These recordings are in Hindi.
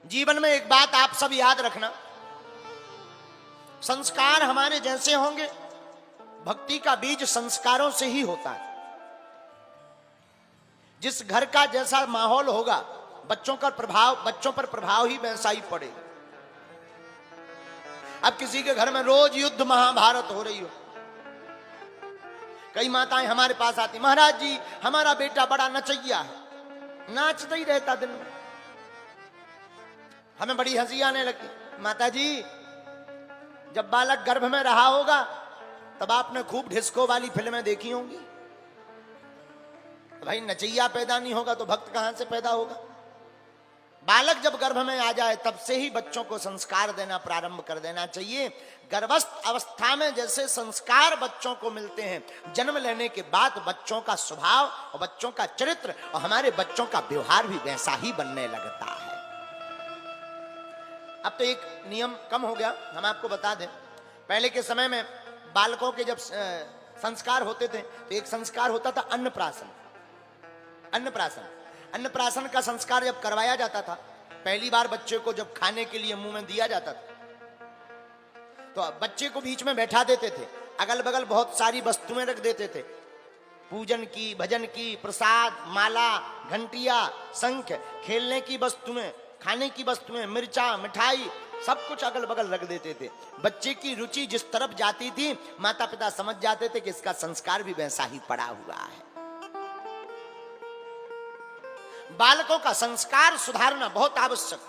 जीवन में एक बात आप सब याद रखना, संस्कार हमारे जैसे होंगे, भक्ति का बीज संस्कारों से ही होता है। जिस घर का जैसा माहौल होगा, बच्चों पर प्रभाव ही वैसा ही पड़े। अब किसी के घर में रोज युद्ध महाभारत हो रही हो, कई माताएं हमारे पास आती, महाराज जी हमारा बेटा बड़ा नचैया है, नाचता ही रहता दिन में। हमें बड़ी हंसी आने लगती, माता जी जब बालक गर्भ में रहा होगा तब आपने खूब डिस्को वाली फिल्में देखी होंगी। तो भाई नचैया पैदा नहीं होगा तो भक्त कहां से पैदा होगा। बालक जब गर्भ में आ जाए तब से ही बच्चों को संस्कार देना प्रारंभ कर देना चाहिए। गर्भस्थ अवस्था में जैसे संस्कार बच्चों को मिलते हैं, जन्म लेने के बाद बच्चों का स्वभाव और बच्चों का चरित्र और हमारे बच्चों का व्यवहार भी वैसा ही बनने लगता है। अब तो एक नियम कम हो गया, हम आपको बता दें। पहले के समय में बालकों के जब संस्कार होते थे तो एक संस्कार होता था अन्नप्राशन। अन्नप्राशन का संस्कार जब करवाया जाता था, पहली बार बच्चे को जब खाने के लिए मुंह में दिया जाता था तो बच्चे को बीच में बैठा देते थे, अगल बगल बहुत सारी वस्तुएं रख देते थे, पूजन की, भजन की, प्रसाद, माला, घंटिया, शंख, खेलने की वस्तुएं, खाने की वस्तुएं, मिर्चा, मिठाई, सब कुछ अगल बगल रख देते थे। बच्चे की रुचि जिस तरफ जाती थी माता पिता समझ जाते थे कि इसका संस्कार भी वैसा ही पड़ा हुआ है। बालकों का संस्कार सुधारना बहुत आवश्यक।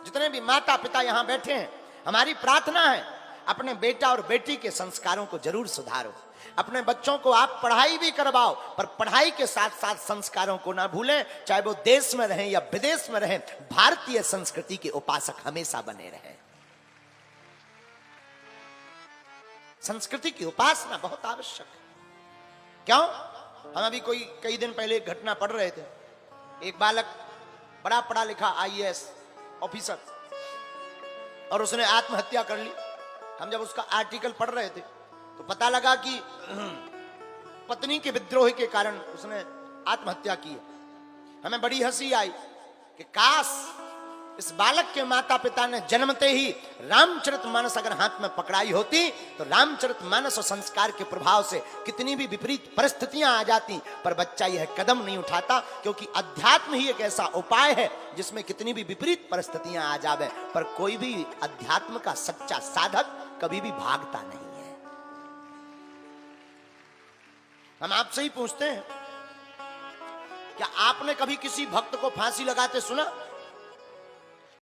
जितने भी माता पिता यहां बैठे हैं, हमारी प्रार्थना है अपने बेटा और बेटी के संस्कारों को जरूर सुधारो। अपने बच्चों को आप पढ़ाई भी करवाओ, पर पढ़ाई के साथ साथ संस्कारों को ना भूलें। चाहे वो देश में रहें या विदेश में रहें, भारतीय संस्कृति के उपासक हमेशा बने रहें। संस्कृति की उपासना बहुत आवश्यक है। क्यों? हम अभी कई दिन पहले एक घटना पढ़ रहे थे। एक बालक बड़ा पढ़ा लिखा IAS ऑफिसर, और उसने आत्महत्या कर ली। हम जब उसका आर्टिकल पढ़ रहे थे तो पता लगा कि पत्नी के विद्रोह के कारण उसने आत्महत्या की। हमें बड़ी हंसी आई कि काश इस बालक के माता पिता ने जन्मते ही रामचरितमानस अगर हाथ में पकड़ाई होती तो रामचरितमानस और संस्कार के प्रभाव से कितनी भी विपरीत परिस्थितियां आ जाती, पर बच्चा यह कदम नहीं उठाता, क्योंकि अध्यात्म ही एक ऐसा उपाय है जिसमें कितनी भी विपरीत परिस्थितियां आ जावे पर कोई भी अध्यात्म का सच्चा साधक कभी भी भागता नहीं है। हम आपसे ही पूछते हैं, क्या आपने कभी किसी भक्त को फांसी लगाते सुना?